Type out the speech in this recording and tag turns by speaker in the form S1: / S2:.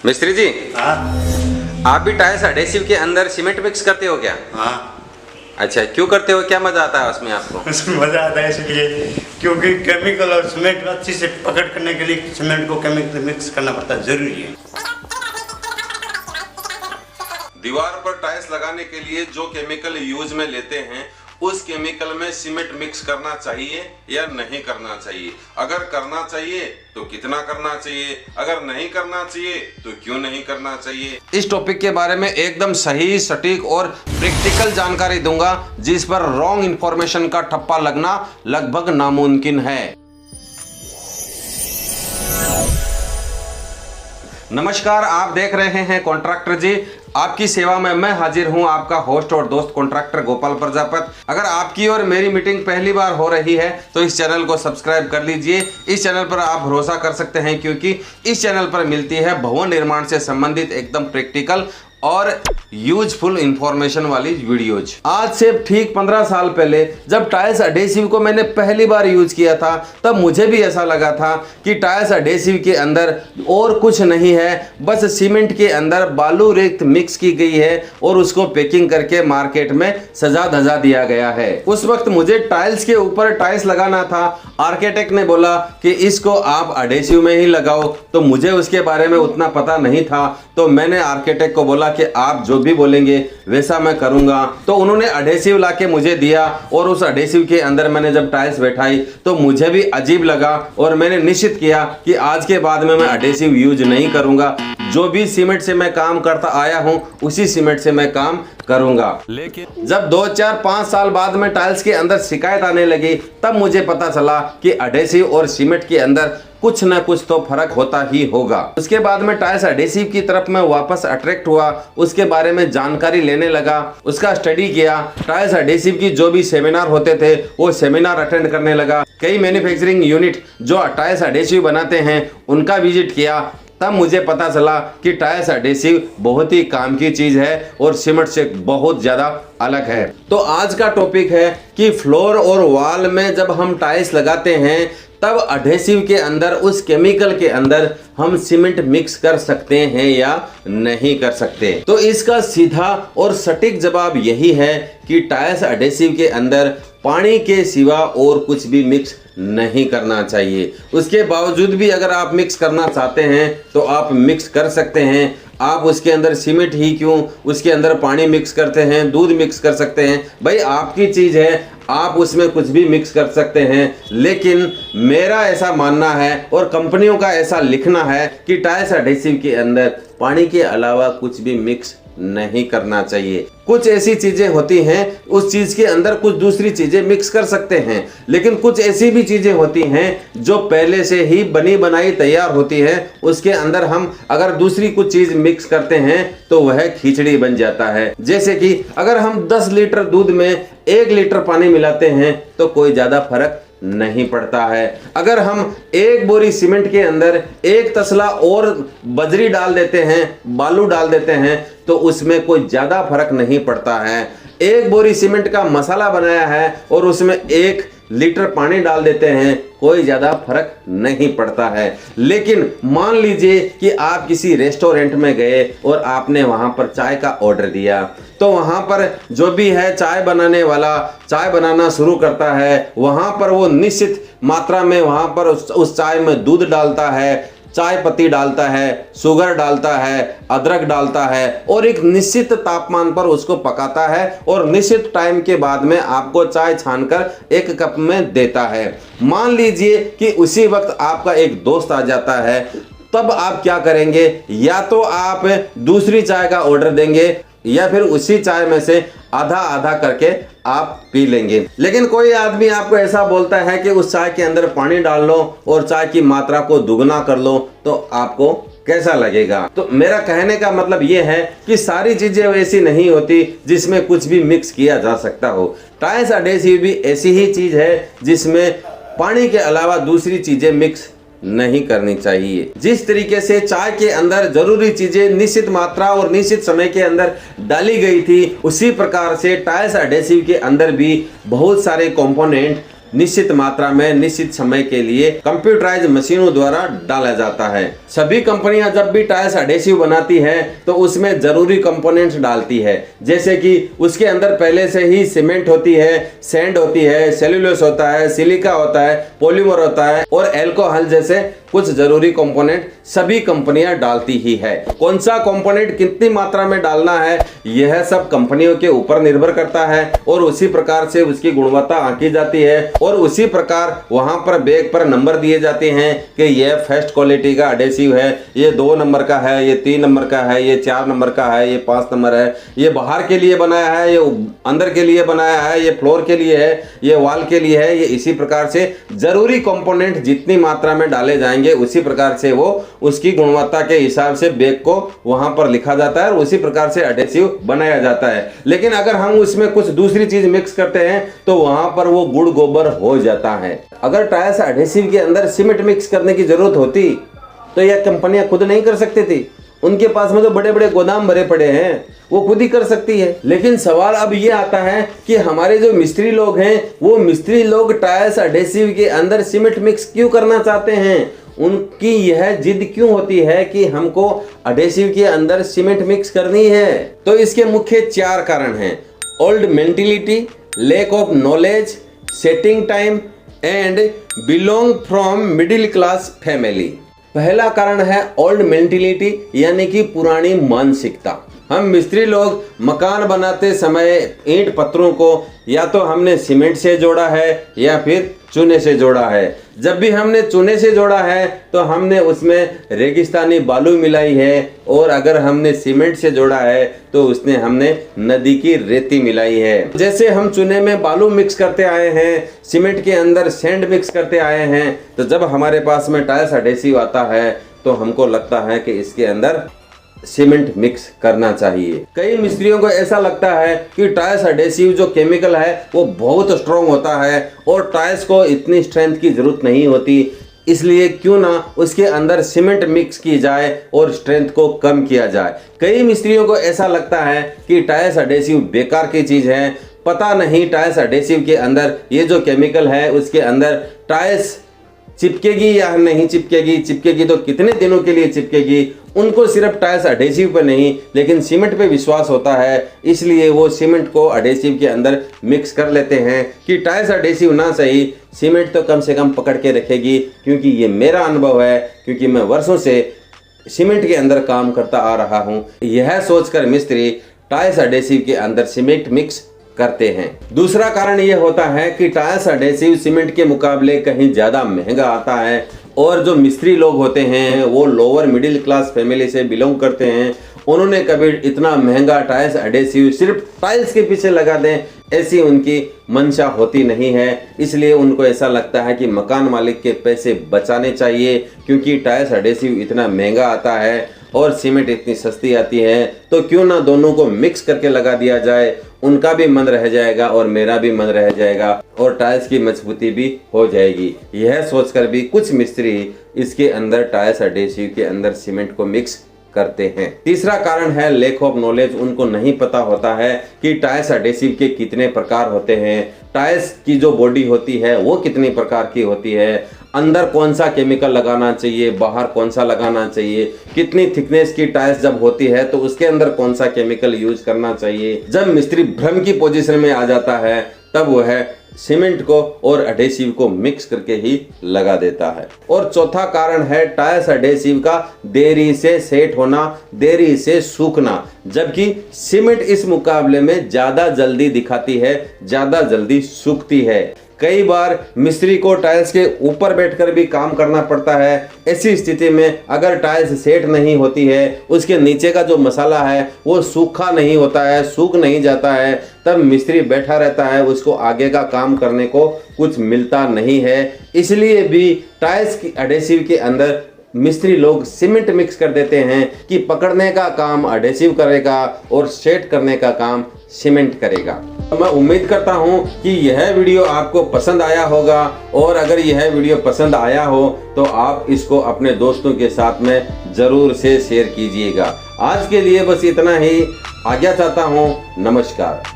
S1: मिस्त्री जी,
S2: हाँ
S1: आप भी टाइल्स एडेसिव के अंदर सीमेंट मिक्स करते हो क्या?
S2: हाँ।
S1: अच्छा, क्यों करते हो? क्या मजा आता है उसमें आपको?
S2: उसमें मज़ा आता है इसलिए क्योंकि केमिकल और सीमेंट अच्छी से पकड़ करने के लिए सीमेंट को केमिकल मिक्स करना पड़ता है, जरूरी है।
S1: दीवार पर टाइल्स लगाने के लिए जो केमिकल यूज में लेते हैं उस केमिकल में सीमेंट मिक्स करना चाहिए या नहीं करना चाहिए? अगर करना चाहिए तो कितना करना चाहिए? अगर नहीं करना चाहिए तो क्यों नहीं करना चाहिए? इस टॉपिक के बारे में एकदम सही, सटीक और प्रैक्टिकल जानकारी दूंगा, जिस पर रॉन्ग इंफॉर्मेशन का ठप्पा लगना लगभग नामुमकिन है। नमस्कार, आप देख रहे हैं कॉन्ट्रैक्टर जी। आपकी सेवा में मैं हाजिर हूं, आपका होस्ट और दोस्त कॉन्ट्रैक्टर गोपाल प्रजापत। अगर आपकी और मेरी मीटिंग पहली बार हो रही है तो इस चैनल को सब्सक्राइब कर लीजिए। इस चैनल पर आप भरोसा कर सकते हैं क्योंकि इस चैनल पर मिलती है भवन निर्माण से संबंधित एकदम प्रैक्टिकल और यूजफुल इंफॉर्मेशन वाली वीडियोज। आज से ठीक 15 साल पहले जब टाइल्स एडेसिव को मैंने पहली बार यूज किया था, तब मुझे भी ऐसा लगा था कि टाइल्स एडेसिव के अंदर और कुछ नहीं है, बस सीमेंट के अंदर बालू रेत मिक्स की गई है और उसको पैकिंग करके मार्केट में सजा धजा दिया गया है। उस वक्त मुझे टाइल्स के ऊपर टाइल्स लगाना था। आर्किटेक्ट ने बोला कि इसको आप एडेसिव में ही लगाओ, तो मुझे उसके बारे में उतना पता नहीं था। तो मैंने आर्किटेक्ट को बोला कि आप जो भी बोलेंगे वैसा मैं करूंगा। तो उन्होंने एडेसिव लाके मुझे दिया और उस एडेसिव के अंदर मैंने जब टाइल्स बैठाई तो मुझे भी अजीब लगा और मैंने निश्चित किया कि आज के बाद में मैं एडेसिव यूज नहीं करूंगा। जो भी सीमेंट से मैं काम करता आया हूं उसी सीमेंट से मैं काम करूंगा। लेकिन जब 2, 4, 5 साल बाद में टाइल्स के अंदर शिकायत आने लगी, तब मुझे पता चला कि एडेसिव और सीमेंट के अंदर कुछ ना कुछ तो फर्क होता ही होगा। उसके बाद में टाइल्स एडेसिव की तरफ मैं वापस अट्रैक्ट हुआ, उसके बारे में जानकारी लेने लगा, उसका स्टडी किया। टाइल्स एडेसिव की जो भी सेमिनार होते थे वो सेमिनार अटेंड करने लगा। कई मैन्युफैक्चरिंग यूनिट जो टाइल्स एडेसिव बनाते हैं उनका विजिट किया। तब मुझे पता चला कि टाइल्स एडेसिव बहुत ही काम की चीज है और सीमेंट से बहुत ज्यादा अलग है। तो आज का टॉपिक है कि फ्लोर और वॉल में जब हम टाइल्स लगाते हैं तब एडेसिव के अंदर, उस केमिकल के अंदर हम सीमेंट मिक्स कर सकते हैं या नहीं कर सकते। तो इसका सीधा और सटीक जवाब यही है कि टाइल्स एडेसिव के अंदर पानी के सिवा और कुछ भी मिक्स नहीं करना चाहिए। उसके बावजूद भी अगर आप मिक्स करना चाहते हैं तो आप मिक्स कर सकते हैं। आप उसके अंदर सीमेंट ही क्यों, उसके अंदर पानी मिक्स करते हैं, दूध मिक्स कर सकते हैं, भाई आपकी चीज़ है, आप उसमें कुछ भी मिक्स कर सकते हैं। लेकिन मेरा ऐसा मानना है और कंपनियों का ऐसा लिखना है कि टाइल्स एडेसिव के अंदर पानी के अलावा कुछ भी मिक्स नहीं करना चाहिए। कुछ ऐसी चीजें होती हैं, उस चीज के अंदर कुछ दूसरी चीजें मिक्स कर सकते हैं, लेकिन कुछ ऐसी भी चीजें होती हैं जो पहले से ही बनी बनाई तैयार होती है, उसके अंदर हम अगर दूसरी कुछ चीज मिक्स करते हैं तो वह खिचड़ी बन जाता है। जैसे कि अगर हम 10 लीटर दूध में 1 लीटर पानी मिलाते हैं तो कोई ज्यादा फर्क नहीं पड़ता है। अगर हम 1 बोरी सीमेंट के अंदर 1 तसला और बजरी डाल देते हैं, बालू डाल देते हैं, तो उसमें कोई ज्यादा फर्क नहीं पड़ता है। 1 बोरी सीमेंट का मसाला बनाया है और उसमें 1 लीटर पानी डाल देते हैं, कोई ज्यादा फर्क नहीं पड़ता है। लेकिन मान लीजिए कि आप किसी रेस्टोरेंट में गए और आपने वहां पर चाय का ऑर्डर दिया, तो वहां पर जो भी है चाय बनाने वाला चाय बनाना शुरू करता है। वहां पर वो निश्चित मात्रा में वहां पर उस चाय में दूध डालता है, चाय पत्ती डालता है, शुगर डालता है, अदरक डालता है और एक निश्चित तापमान पर उसको पकाता है और निश्चित टाइम के बाद में आपको चाय छानकर 1 कप में देता है। मान लीजिए कि उसी वक्त आपका एक दोस्त आ जाता है, तब आप क्या करेंगे? या तो आप दूसरी चाय का ऑर्डर देंगे या फिर उसी चाय में से आधा आधा करके आप पी लेंगे। लेकिन कोई आदमी आपको ऐसा बोलता है कि उस चाय के अंदर पानी डाल लो और चाय की मात्रा को दुगना कर लो, तो आपको कैसा लगेगा? तो मेरा कहने का मतलब ये है कि सारी चीजें वैसी नहीं होती जिसमें कुछ भी मिक्स किया जा सकता हो। टाइल्स एडेसिव भी ऐसी ही चीज है जिसमें पानी के अलावा दूसरी चीजें मिक्स नहीं करनी चाहिए। जिस तरीके से चाय के अंदर जरूरी चीजें निश्चित मात्रा और निश्चित समय के अंदर डाली गई थी, उसी प्रकार से टाइल्स एडेसिव के अंदर भी बहुत सारे कंपोनेंट निश्चित मात्रा में निश्चित समय के लिए कंप्यूटराइज मशीनों द्वारा डाला जाता है। सभी कंपनियां जब भी टाइल्स एडहेसिव बनाती है तो उसमें जरूरी कंपोनेंट्स डालती है, जैसे कि उसके अंदर पहले से ही सीमेंट होती है, सैंड होती है, सेल्यूलोस होता है, सिलिका होता है, पॉलीमर होता है और अल्कोहल जैसे कुछ जरूरी कंपोनेंट सभी कंपनियां डालती ही है। कौन सा कंपोनेंट कितनी मात्रा में डालना है यह सब कंपनियों के ऊपर निर्भर करता है और उसी प्रकार से उसकी गुणवत्ता आंकी जाती है और उसी प्रकार वहां पर बैग पर नंबर दिए जाते हैं कि यह फर्स्ट क्वालिटी का एडहेसिव है, ये 2 नंबर का है, ये 3 नंबर का है, ये 4 नंबर का है, ये 5 नंबर है, ये बाहर के लिए बनाया है, ये अंदर के लिए बनाया है, ये फ्लोर के लिए है, ये वॉल के लिए है। ये इसी प्रकार से जरूरी कंपोनेंट जितनी मात्रा में डाले जाएंगे उसी प्रकार से वो उसकी गुणवत्ता के हिसाब से बैग को वहां पर लिखा जाता है और उसी प्रकार से एडहेसिव बनाया जाता है। लेकिन अगर हम उसमें कुछ दूसरी चीज मिक्स करते हैं तो वहां पर वो गुड़ गोबर हो जाता है। अगर टाइल्स एडहेसिव के अंदर सीमेंट मिक्स करने की जरूरत होती तो यह कंपनियां खुद नहीं कर सकती थी, उनके पास में तो बड़े बड़े गोदाम भरे पड़े हैं, वो खुद ही कर सकती है। लेकिन सवाल अब ये आता है कि हमारे जो मिस्त्री लोग हैं वो मिस्त्री लोग टाइल्स एडहेसिव के अंदर सीमेंट मिक्स क्यों करना चाहते हैं, उनकी यह जिद क्यों होती है कि हमको एडहेसिव के अंदर सीमेंट मिक्स करनी है। तो इसके मुख्य 4 कारण हैं: old mentality, lack of knowledge, setting time and belong from middle class family. पहला कारण है ओल्ड मेंटेलिटी यानी कि पुरानी मानसिकता। हम मिस्त्री लोग मकान बनाते समय ईंट पत्थरों को या तो हमने सीमेंट से जोड़ा है या फिर चूने से जोड़ा है। जब भी हमने चूने से जोड़ा है तो हमने उसमें रेगिस्तानी बालू मिलाई है और अगर हमने सीमेंट से जोड़ा है तो उसने हमने नदी की रेती मिलाई है। जैसे हम चूने में बालू मिक्स करते आए हैं, सीमेंट के अंदर सैंड मिक्स करते आए हैं, तो जब हमारे पास में टाइल्स एडहेसिव आता है तो हमको लगता है कि इसके अंदर सीमेंट मिक्स करना चाहिए। कई मिस्त्रियों को ऐसा लगता है कि टाइल्स एडहेसिव जो केमिकल है वो बहुत स्ट्रॉन्ग होता है और टाइल्स को इतनी स्ट्रेंथ की जरूरत नहीं होती, इसलिए क्यों ना उसके अंदर सीमेंट मिक्स की जाए और स्ट्रेंथ को कम किया जाए। कई मिस्त्रियों को ऐसा लगता है कि टाइल्स एडहेसिव बेकार की चीज है, पता नहीं टाइल्स एडहेसिव के अंदर ये जो केमिकल है उसके अंदर टाइल्स चिपकेगी या नहीं चिपकेगी, चिपकेगी तो कितने दिनों के लिए चिपकेगी। उनको सिर्फ टाइल्स एडहेसिव पे नहीं लेकिन सीमेंट पे विश्वास होता है, इसलिए वो सीमेंट को एडहेसिव के अंदर मिक्स कर लेते हैं कि टाइल्स एडहेसिव ना सही, सीमेंट तो कम से कम पकड़ के रखेगी। क्योंकि ये मेरा अनुभव है, क्योंकि मैं वर्षों से सीमेंट के अंदर काम करता आ रहा हूँ। यह सोचकर मिस्त्री टाइल्स एडहेसिव के अंदर सीमेंट मिक्स करते हैं। दूसरा कारण यह होता है कि टाइल्स एडहेसिव सीमेंट के मुकाबले कहीं ज़्यादा महंगा आता है और जो मिस्त्री लोग होते हैं वो लोअर मिडिल क्लास फैमिली से बिलोंग करते हैं। उन्होंने कभी इतना महंगा टाइल्स एडहेसिव सिर्फ टाइल्स के पीछे लगा दें ऐसी उनकी मंशा होती नहीं है, इसलिए उनको ऐसा लगता है कि मकान मालिक के पैसे बचाने चाहिए क्योंकि टाइल्स एडहेसिव इतना महंगा आता है और सीमेंट इतनी सस्ती आती है, तो क्यों ना दोनों को मिक्स करके लगा दिया जाए, उनका भी मन रह जाएगा और मेरा भी मन रह जाएगा और टाइल्स की मजबूती भी हो जाएगी। यह सोचकर भी कुछ मिस्त्री इसके अंदर टाइल्स एडहेसिव के अंदर सीमेंट को मिक्स करते हैं। तीसरा कारण है लैक ऑफ नॉलेज। उनको नहीं पता होता है कि टाइल्स एडहेसिव के कितने प्रकार होते हैं, टाइल्स की जो बॉडी होती है वो कितने प्रकार की होती है, अंदर कौन सा केमिकल लगाना चाहिए, बाहर कौन सा लगाना चाहिए, कितनी थिकनेस की टाइल्स जब होती है तो उसके अंदर कौन सा केमिकल यूज करना चाहिए। जब मिस्त्री भ्रम की पोजीशन में आ जाता है तब वह सीमेंट को और एडहेसिव को मिक्स करके ही लगा देता है। और चौथा कारण है टाइल्स एडहेसिव का देरी से सेट होना, देरी से सूखना, जबकि सीमेंट इस मुकाबले में ज्यादा जल्दी दिखाती है, ज्यादा जल्दी सूखती है। कई बार मिस्त्री को टाइल्स के ऊपर बैठकर भी काम करना पड़ता है। ऐसी स्थिति में अगर टाइल्स सेट नहीं होती है, उसके नीचे का जो मसाला है वो सूखा नहीं होता है, सूख नहीं जाता है, तब मिस्त्री बैठा रहता है, उसको आगे का काम करने को कुछ मिलता नहीं है। इसलिए भी टाइल्स की एडहेसिव के अंदर मिस्त्री लोग सीमेंट मिक्स कर देते हैं कि पकड़ने का काम एडहेसिव करेगा और सेट करने का काम सीमेंट करेगा। तो मैं उम्मीद करता हूं कि यह वीडियो आपको पसंद आया होगा और अगर यह वीडियो पसंद आया हो तो आप इसको अपने दोस्तों के साथ में जरूर से शेयर कीजिएगा। आज के लिए बस इतना ही, आज्ञा चाहता हूं। नमस्कार।